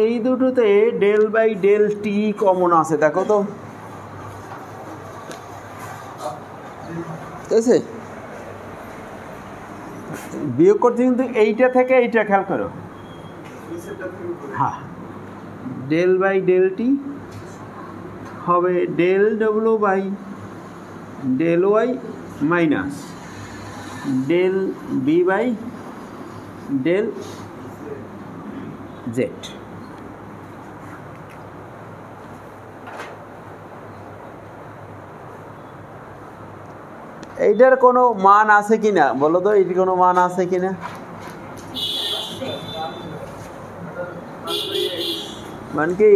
এই দুটোতে del by del T common আছে, দেখো তো, ঠিক আছে? বিয়োগ করতে কিন্তু এইটা থেকে এইটা খেয়াল করো, হ্যাঁ, ডেল বাই ডেল টি হবে del W by del Y minus del B by del Z. এইটার কোনো মান আছে কিনা বলো তো, এইটার কোনো মান আছে কিনা? মান কি?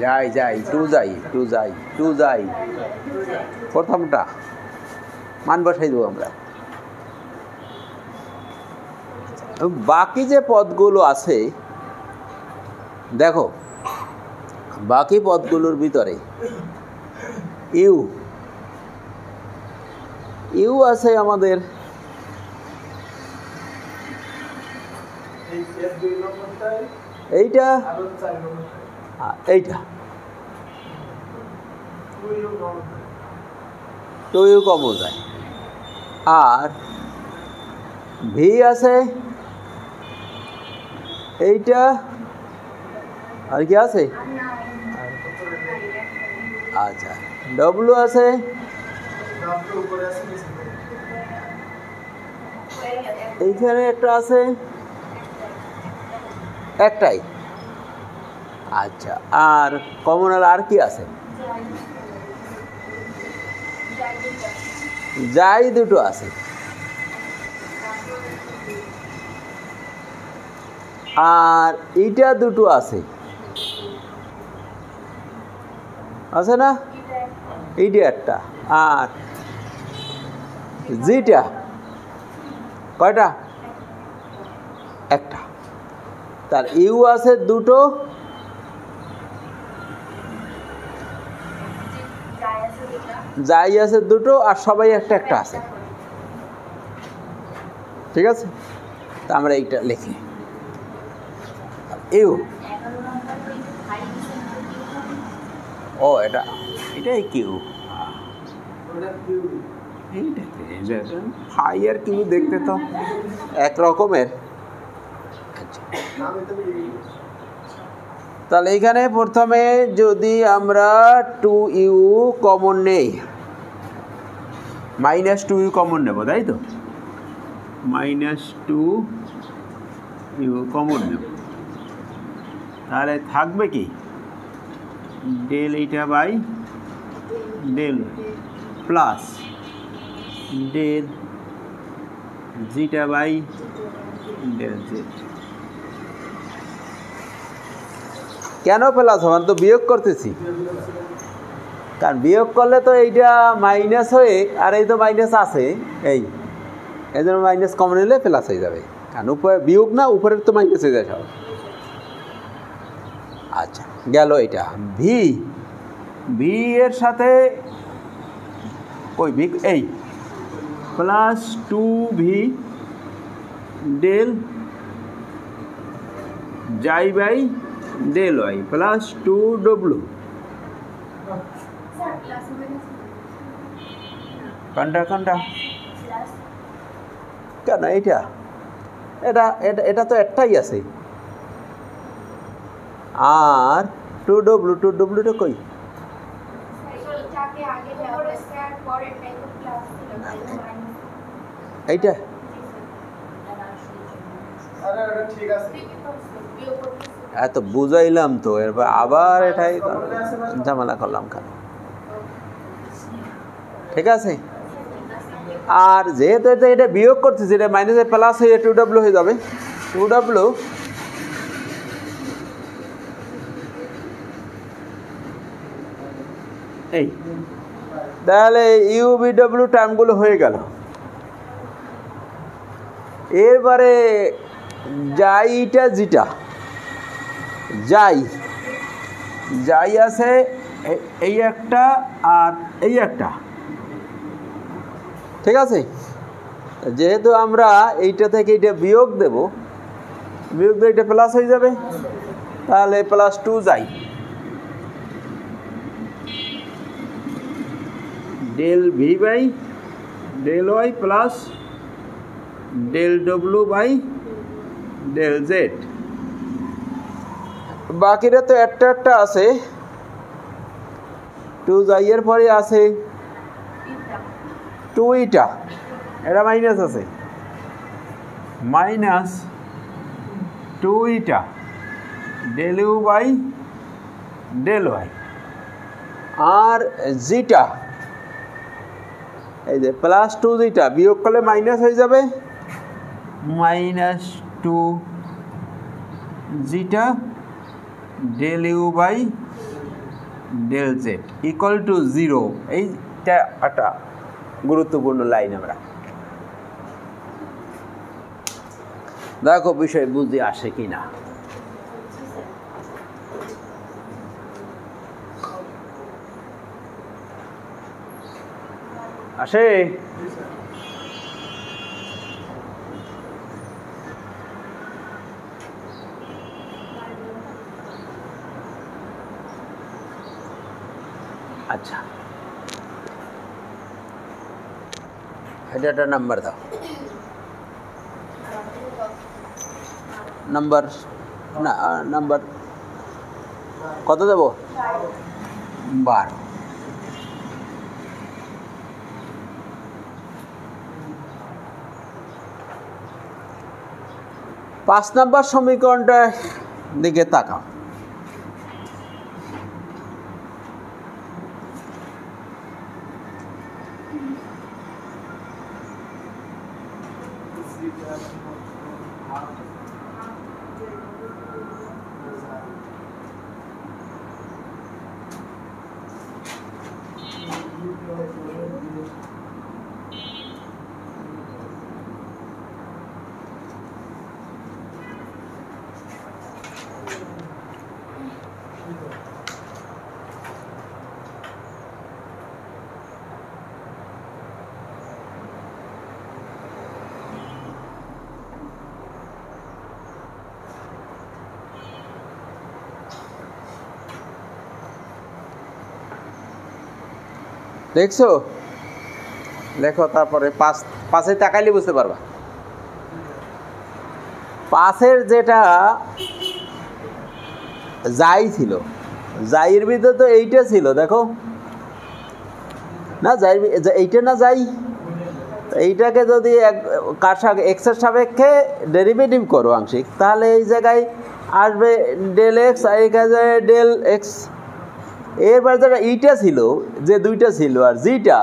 যাই যাই টু যাই টু যাই টু যাই, প্রথমটা মান বসাই দেবো আমরা। বাকি যে পদগুলো আছে দেখো, বাকি পদগুলোর ভিতরে ইউ ইউ আছে আমাদের এইটা এইটা টু ইউ কমন যায়, আর ভি আছে এইটা, আর কি আছে? আচ্ছা, ডব্লিউ আছে, এইখানে একটা আছে, একটাই। আচ্ছা, আর কমনাল আর কি আছে? যাই দুটো আছে, আর এইটা দুটো আছে, আছে না? এইটা একটা, আর জিটা কয়টা? একটা। তার ইউ আছে দুটো, যাই আছে দুটো, আর সবাই একটা একটা আছে, ঠিক আছে? তা আমরা এইটা লিখি, ইউ, ও এটা এটাই কিউ, হাই আর কিউ দেখতে তো এক রকমের। তাহলে এখানে প্রথমে যদি আমরা টু ইউ কমন নেই, মাইনাস টু ইউ কমন নেব, তাই তো? মাইনাস টু ইউ কমন নেব, তাহলে থাকবে কি? ডেল এইটা by del plus del zeta by del Z. কেন প্লাস হবে? তো বিয়োগ করতেছি, কারণ বিয়োগ করলে তো এইটা মাইনাস হয়ে, আর এই তো মাইনাস আছে, এই জন্য মাইনাস কমন নিলে প্লাস হয়ে যাবে, কারণ উপরে বিয়োগ না, উপরের তো মাইনাস হয়ে যায় সব। আচ্ছা, গেল এটা। ভি, ভি এর সাথে কই ভি, এই প্লাস টু ভি ডেল যাই by del Y plus two W, কোনটা কোনটা? কেন এইটা? এটা এটা এটা তো একটাই আছে, আর টু ডব্লুটা কই? এইটা এত বুঝাইলাম তো, এরপর আবার এটাই ঝামেলা করলাম কেন? ঠিক আছে। আর যেহেতু এটা বিয়োগ করতেছি, এটা মাইনাসে প্লাস হয়ে টু ডব্লু হয়ে যাবে, টু ডব্লু এই, তাহলে ইউ বি ডব্লিউ টার্মগুলো হয়ে গেল। এরবারে যাইটা জিটা, যাই যাই আছে এই একটা আর এই একটা, ঠিক আছে। যেহেতু আমরা এইটা থেকে এইটা বিয়োগ দেব, বিয়োগ দিয়ে এটা প্লাস হয়ে যাবে, তাহলে +2 যাই del v by del y plus del w by del z। বাকিরা তো একটা একটা আছে, 2 যাই এর পরে আছে 2 ইটা, এটা মাইনাস আছে, -2 eta del u by del y, আর জিটা এই যে +2 জিটা বিয়োগ করলে মাইনাস হয়ে যাবে, -2 zeta del u by del z equal to 0। এইটা একটা গুরুত্বপূর্ণ লাইন। আমরা দেখো বিষয় বুঝে আসে কিনা। আসে? আচ্ছা, এটা একটা নাম্বার দাও, নাম্বার না নাম্বার কত দেব? 12। পাঁচ নাম্বার সমীকরণটার দিকে তাকাও। দেখছো? লেখো, তারপরে পাঁচে তাকাইলে বুঝতে পারবা। পাঁচের যেটা যাই ছিল, যাইয়ের ভিতরে তো এইটা ছিল, দেখো না, যাই এইটা না যাই, এইটাকে যদি এক্সের সাপেক্ষে ডেরিভেটিভ করো আংশিক, তাহলে এই জায়গায় আসবে del x আর এখানে del x। এরপর যেটা এইটা ছিল, যে দুইটা ছিল, আর যেটা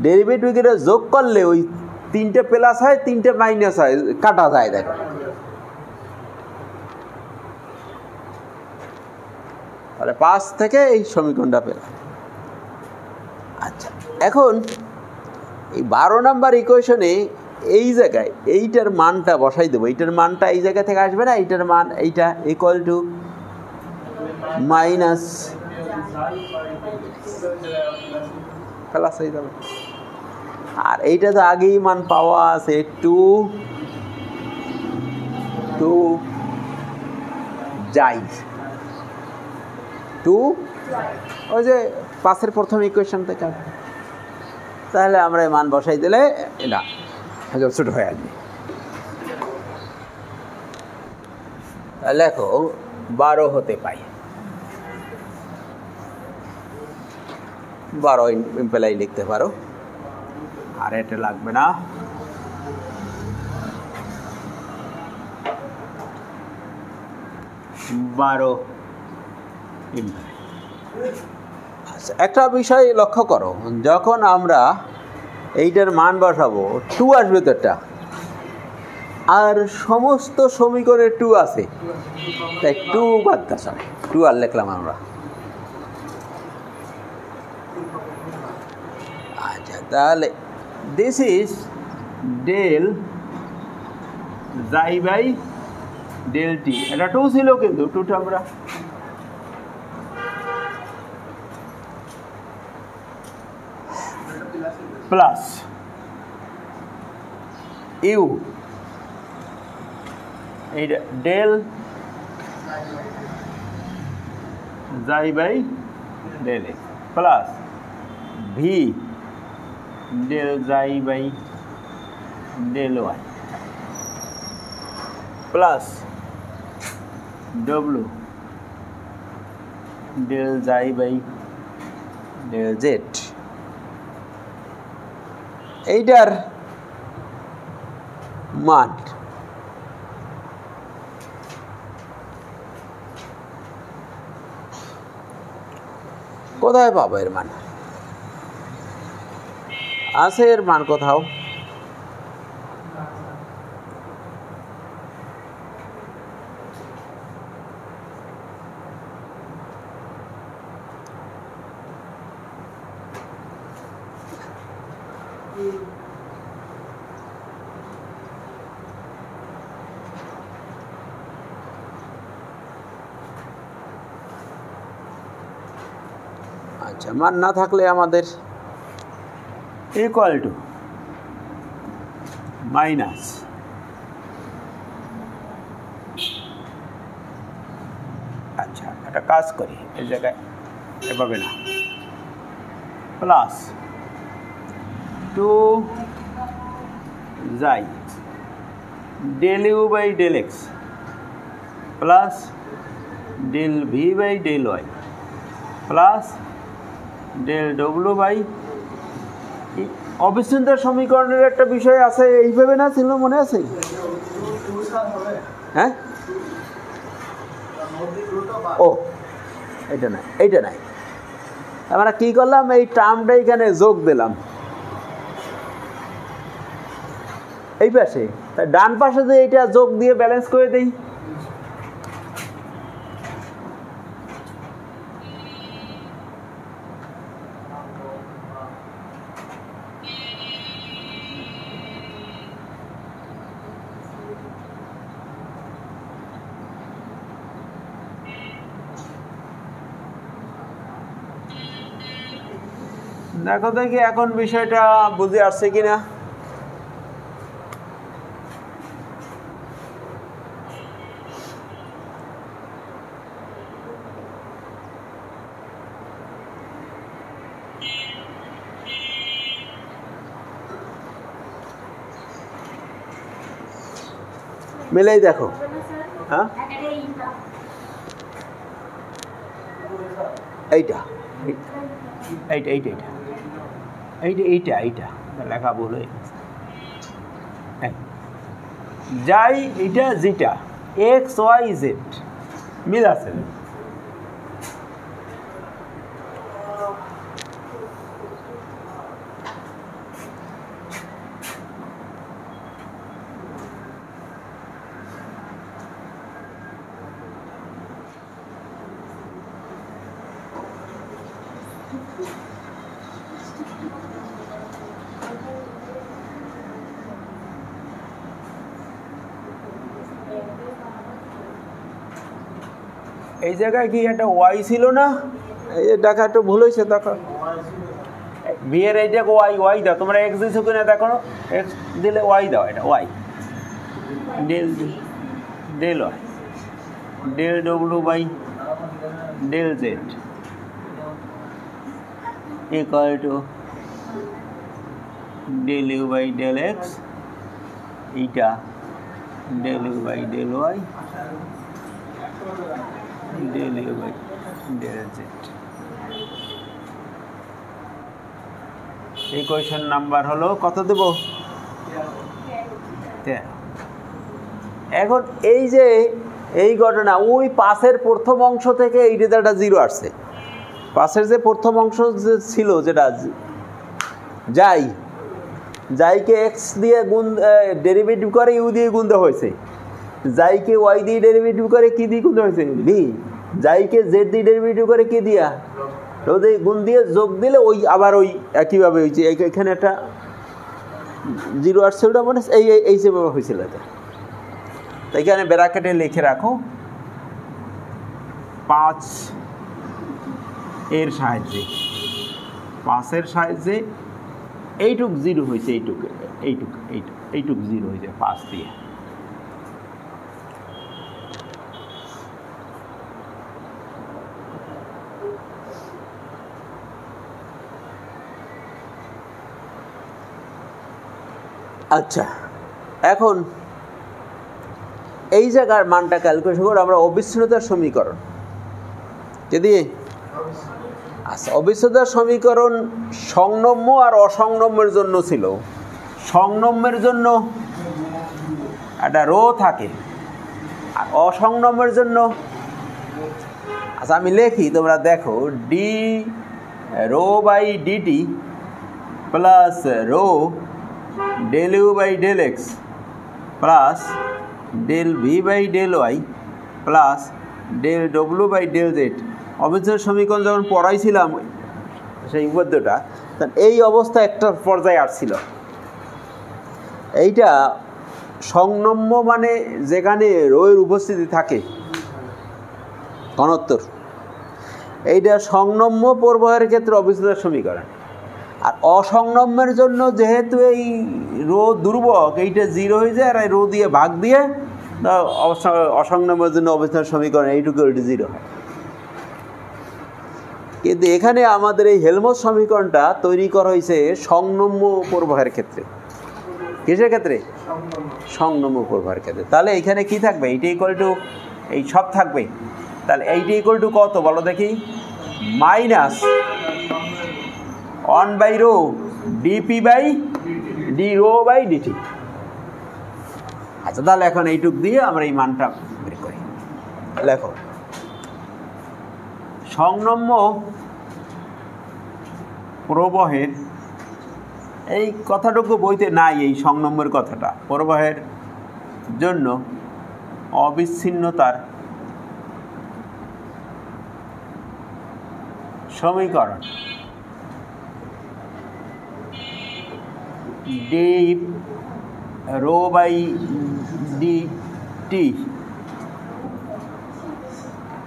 ডেরিভেটিভ যোগ করলে ওই তিনটে প্লাস হয়, তিনটে মাইনাস হয়, কাটা যায়। দেখো, তাহলে 5 থেকে এই সমীকরণটা পেলাম। আচ্ছা, এখন এই 12 নাম্বার ইকুয়েশনে এই জায়গায় এইটার মানটা বসাই দেবো। এইটার মানটা এই জায়গা থেকে আসবে না, এইটার মান এইটা ইকুয়াল টু মাইনাস প্লাস হয়ে যাবে। আর এইটা তো আগেই মান পাওয়া আছে, 2 যাই 2 ওই যে 5-এর প্রথম ইকুয়েশন থেকে। তাহলে আমরা এই মান বসাই দিলে এটা ছোট হয়ে আসবে। লেখো 12 হতে পাই, 12 ইম্পেলাই লিখতে পারো, আর এটা লাগবে না। আচ্ছা, একটা বিষয় লক্ষ্য করো, যখন আমরা এইটার মান বসাবো 2 আসবে তো একটা, আর সমস্ত সমীকরণে 2 আছে, তাই 2 বাদ দাও, 2 আর লিখলাম আমরা। আচ্ছা, তাহলে this is del psi by del t। এটা 2 ছিল, কিন্তু 2টা আমরা প্লাস ইউ এইটা ডেল যাই by del X plus V del যাই by del Y plus W del যাই বাই ডেল জেড এইটার মান কোথায় পাবো এর মান আছে এর মান কোথাও আচ্ছা মান না থাকলে আমাদের ইকুয়াল টু মাইনাস আচ্ছা একটা কাজ করি এই জায়গায় এভাবে না plus two psi del U by del X plus del V by del Y plus del W by অবিচ্ছিন্নতার সমীকরণের একটা বিষয় আছে এইভাবে না ছিল মনে আছে হ্যাঁ ও এটা নাই এইটা নাই আমরা কি করলাম এই টার্মটা এখানে যোগ দিলাম এই পাশে তাই ডান পাশে যে এইটা যোগ দিয়ে ব্যালেন্স করে দেই দেখো দেখি এখন বিষয়টা বুঝে আসছে কিনা মিলেই দেখো হ্যাঁ এইটা এইটা এইটা এইটা এইটা এইটা এইটা লেখা ভুল হয়ে গেছে যাই এইটা যেটা এক্স ওয়াই জেড মিল আছে এই জায়গায় কি একটা ওয়াই ছিল না এই দেখা একটু ভুল হয়েছে দেখো বি এর এই জায়গায় ওয়াই ওয়াই দাও তোমরা এক্স দিছো কিনা দেখো এক্স দিলে ওয়াই দাও এটা Y del del Y del W by del Z equal to del U by del X এইটা del U by del Y del U by del Z equation number হলো কত দেব 13 এখন এই যে এই ঘটনা ওই পাশের প্রথম অংশ থেকে এই রেজাল্টটা 0 আসছে পাশের যে প্রথম অংশ যে ছিল যেটা যাই যাইকে এক্স দিয়ে গুণ ডেরিভেটিভ করে ইউ দিয়ে গুণ দেওয়া হয়েছে যাইকে ওয়াই দিয়ে ডেরিভেটিভ করে কি দিয়ে গুণ দেওয়া হয়েছে ভি যাইকে জেড দিয়ে ডেরিভেটিভ করে কি দিয়া ওদের গুণ দিয়ে যোগ দিলে ওই আবার ওই একইভাবে হয়েছে এখানে একটা 0 আসছে ওটা মনে এই এই যেভাবে হয়েছিল এটা তাই এখানে ব্র্যাকেটে লিখে রাখো 5 এর সাহায্যে 5 এর সাহায্যে এইটুক জিরো হয়েছে, এইটুক জিরো হয়েছে 5 দিয়ে। আচ্ছা, এখন এই জায়গার মানটা ক্যালকুলেশন করে আমরা অবিচ্ছিন্নতার সমীকরণ যদি আচ্ছা, অবিচ্ছিন্নতার সমীকরণ সংনম্য আর অসংনম্যের জন্য ছিল। সংনম্যের জন্য একটা রো থাকে আর অসংনম্যের জন্য, আচ্ছা আমি লিখি তোমরা দেখো, D rho by DT plus rho del U by del X plus del V by del Y plus del W by del Z. অবিচ্ছিন্ন সমীকরণ যখন পড়াইছিলাম সেই পদ্যটা, এই অবস্থা একটা পর্যায়ে আসছিল। এইটা সংনম্য মানে যেখানে রোয়ের উপস্থিতি থাকে ঘনত্বর, এইটা সংনম্য প্রবাহের ক্ষেত্রে অবিচ্ছিন্ন সমীকরণ। আর অসংনম্যের জন্য যেহেতু এই রো দুর্বক, এইটা জিরো হয়ে যায় আর এই রো দিয়ে ভাগ দিয়ে অসংনম্যের জন্য অবিচ্ছিন্ন সমীকরণ এইটুকু জিরো হয়। কিন্তু এখানে আমাদের এই হেলমস সমীকরণটা তৈরি করা হয়েছে সংনম্য প্রবাহের ক্ষেত্রে। কিসের ক্ষেত্রে? সংনম্য প্রবাহের ক্ষেত্রে। তাহলে এখানে কি থাকবে? এইটা ইকুয়াল টু এই সব থাকবে। তাহলে এইটা ইকুয়াল টু কত বলো দেখি? Minus 1 by rho DP by D rho by DT. আচ্ছা, তাহলে এখন এইটুক দিয়ে আমরা এই মানটা বের করি। লেখো, সংনম্য প্রবাহের, এই কথাটুকু বইতে নাই, এই সংনম্যের কথাটা, প্রবাহের জন্য অবিচ্ছিন্নতার সমীকরণ D rho by D T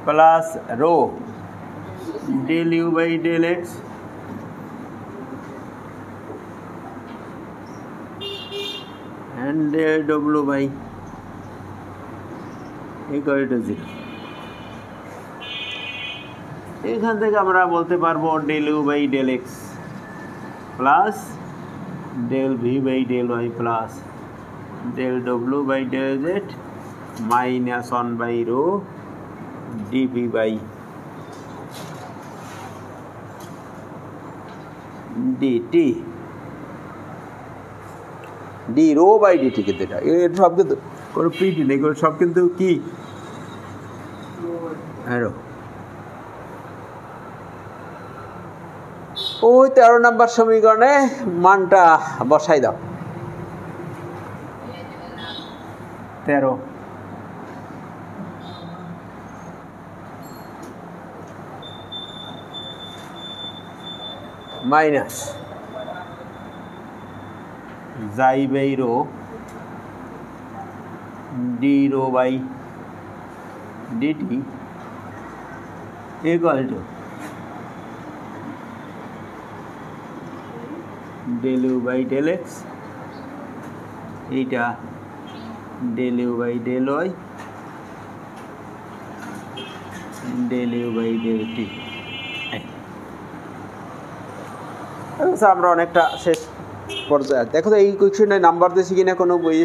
plus rho del U by del X and del w by equal to 0। এখান থেকে আমরা বলতে পারবো del u by del x plus del v by del y plus del w by del z minus 1 by rho dv by dt D rho by DT. কিন্তু এটা সব কিন্তু কোনো পিটি নেই, এগুলো সব কিন্তু কি রো। ওই 13 নম্বর সমীকরণে মানটা বসাই দাও। 13 minus psi by rho D rho by DT equal to del U by del X, এইটা del U by del Y del U by del T. আমরা অনেকটা শেষ পর্যায়ে। দেখো তো এই কোয়েশ্চেনে নাম্বার দিয়েছি কিনা কোনো বই?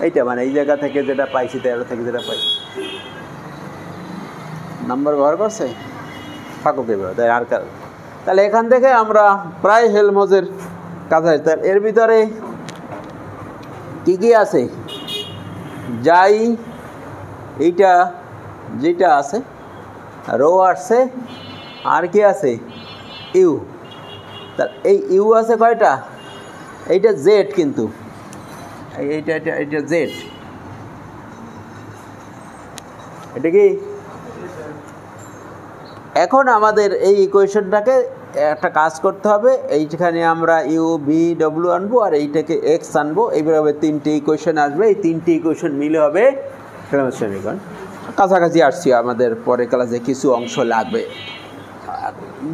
এইটা মানে এই জায়গা থেকে যেটা পাইছি, 13 থেকে যেটা পাইছি নাম্বার ব্যবহার করছে থাকুক এবার আর কার। তাহলে এখান থেকে আমরা প্রায় হেলমজের কাছে। এর ভিতরে কি কি আছে? যাই এইটা যেটা আছে রো আসছে, আর কি আছে? ইউ। তার এই ইউ আছে কয়টা? এইটা জেড, কিন্তু এইটা জেড। এটা কি? এখন আমাদের এই ইকুয়েশনটাকে একটা কাজ করতে হবে। এইখানে আমরা ইউ ভি ডব্লিউ আনবো আর এইটাকে এক্স আনবো। এইভাবে 3টে ইকুয়েশন আসবে। এই 3টে ইকুয়েশন মিলে হবে হেলমস সমীকরণ। কাছাকাছি আসছি, আমাদের পরে ক্লাসে কিছু অংশ লাগবে।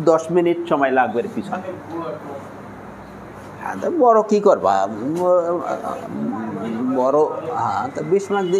10 মিনিট সময় লাগবে এর পিছনে। হ্যাঁ, বড় কি করবা, বড়, হ্যাঁ, তো 20 মার্ক দিলে